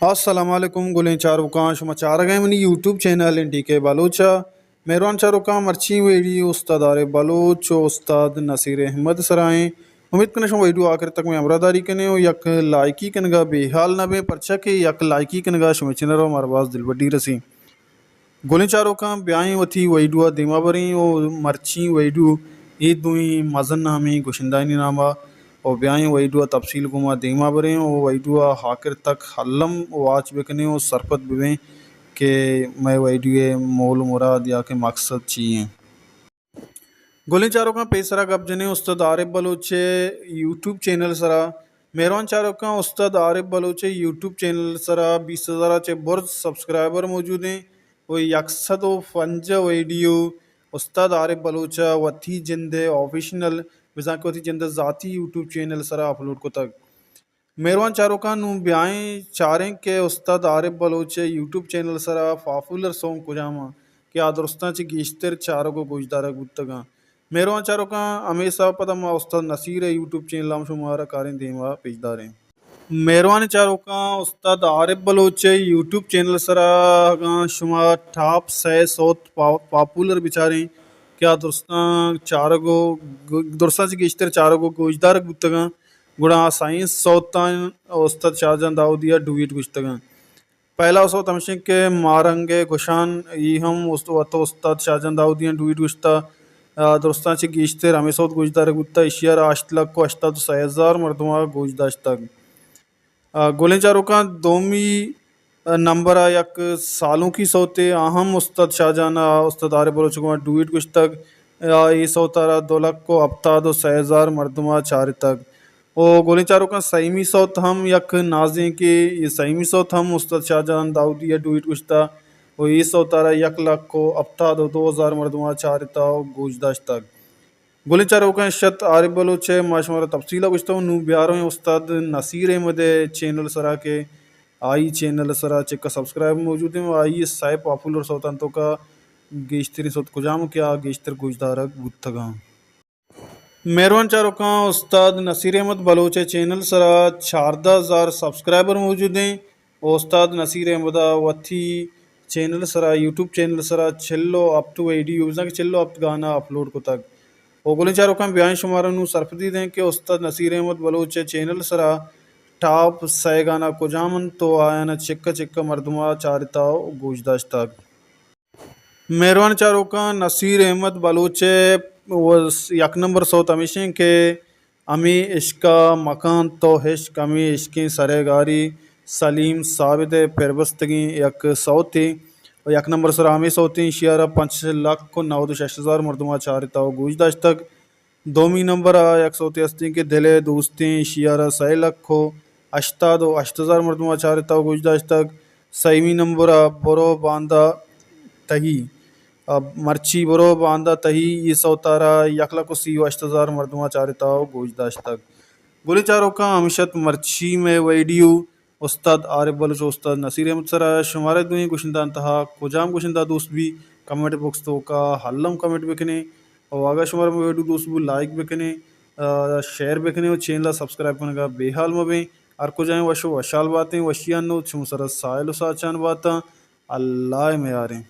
السلام علیکم گلیں چاروکاں شما چارگیں منی یوٹیوب چینل انڈی کے بلوچا مہربان چاروکاں مرچی ویڈیو استاد آر بلوچ و استاد نصیر احمد سرائیں امید کرنا شما ویڈیو آخر تک میں امراداری کنے ہو یک لائکی کنگا بے حال نہ بے پرچا کہ یک لائکی کنگا شما چنر و مرواز دل بڈی رسی گلیں چاروکاں بیائیں وتھی ویڈیو دیما بریں و مرچی ویڈیو عید دوئیں مزن نامی گوشندائنی نامہ اور بیائیں ویڈیو تفصیل گما دیما بریں و ویڈیو آخر تک حلم واچ بکنے و سرپت بویں کہ میں ویڈیو مول مراد یا کہ مقصد چیئیں گلیں چاروکاں پیسرا گپ جنے استاد عارف بلوچے یوٹیوب چینل سرا مہربان چاروکاں استاد عارف بلوچے یوٹیوب چینل سرا 20,000 چے برج سبسکرائبر موجود ہیں وہ 105 ویڈیو استاد عارف بلوچا وتھی جند آفیشنل بزاں کہ وتھی جند ذاتی یوٹیوب چینل سرا اپلوڈ کو تک مہربان چاروکاں نوں بیائیں چاریں کہ استاد عارف بلوچ یوٹیوب چینل سرا پاپولر سونگ کجاما کہ درستاں چ گیشتر چاروں کو گوجدارا گتگاں مہربان چاروکاں ہمیشہ پتہ ما استاد نصیر یوٹیوب چینل ہم شمارا کاریں دیما پیشداریں مہربان چاروکاں استاد عارف بلوچ یوٹیوب چینل سرا شما ٹاپ 600 پاپولر بچاریں کیا درستاں چارگو درستاں سے گیشتر چارگو گوجدار گتگاں گڑا سائنس سوتان استاد شاہجہاں داؤدیہ ڈویٹ گشتگاں پہلا صوت ہمشن کے مارنگے گشان یہ ہم استاد شاہجہاں داؤدیہ ڈویٹ گشتا درستان سے گیشتر ہمیں صوت گوجدار گتا اشیار آشتلک کو 86,000 مردمہ گوجداشتگ گولیں چاروکاں دومی نمبر یک سالوں کی سوتے اہم استاد شاہجہاں استاد عارف بلوچ کو ڈویٹ گشتگ یہ سوتارا 2,70,000 مردمہ چار تک او گولیں چاروکاں سیمی صوت ہم یک نازیں کہ یہ سیمی صوت ہم استاد شاہجہاں داؤدیہ ڈویٹ گشتا وہ یہ سوتارا 1,72,000 مردمہ چارتا گوجداشتگ گولیں چاروکاں شت عارف بلوچ ماشمارا تفصیلہ گشتا نو بیاروں استاد نصیر احمد چینل سرا کے آئی چینل سرا چکا سبسکرائب موجود ہیں آئی سائے پاپولر سوتان تو کا گیشتری صوت کجام کیا گیشتر گوجدارک گتگاں مہربان چاروکاں استاد نصیر احمد بلوچ چینل سرا 14,000 سبسکرائبر موجود ہیں استاد نصیر احمد وتھی چینل سرا یوٹیوب چینل سرا چلو اپ ٹو ویڈیو کہ چلو اپ گانا اپلوڈ کو تک او گولیں چاروکاں بیائیں شمارا نو سرپتی دیں کہ استاد نصیر احمد بلوچ چینل سرا ٹاپ 6 گانا کجامن تو آیا چکا چکا مردمہ چارتا گوجداشتگ مہربان چاروکاں نصیر احمد بلوچ یک نمبر صوت ہمیشہ کہ امی عشقا مکان تو عشق امی عشقیں سرے گاری سلیم ثابت پیربستگی یک صوتی و یک نمبر سر ہمیں صوتی شیارہ 5,96,000 مردمہ چارتا گوجداشتگ دومی نمبر یک صوتی ہستی کہ دل دوستیں شیارہ 6,80,000 مردمہ چارتا گوجداشتگ سیمی نمبر برو باندہ تہی مرچی برو باندہ تہی یہ سوتارا 1,38,000 مردمہ چارتا گوجداشتگ گولیں چاروکاں ہمشت مرچی میں ویڈیو استاد عارف بلوچ استاد نصیر احمد سرا شمارے دوئیں گوشندہ انتہا کجام گوشندہ دوست بھی کمنٹ باکس تو کا حلم کمنٹ بکنے اور آگا شمارے میں ویڈیو دوست بھی لائک بکنے شیئر بکنے اور چینل سبسکرائب کرنے کا بے حال مبیں اور کجائیں وشو وشال باتیں وشیان نو چھم سر سائل و ساچان باتاں اللہ میں آریں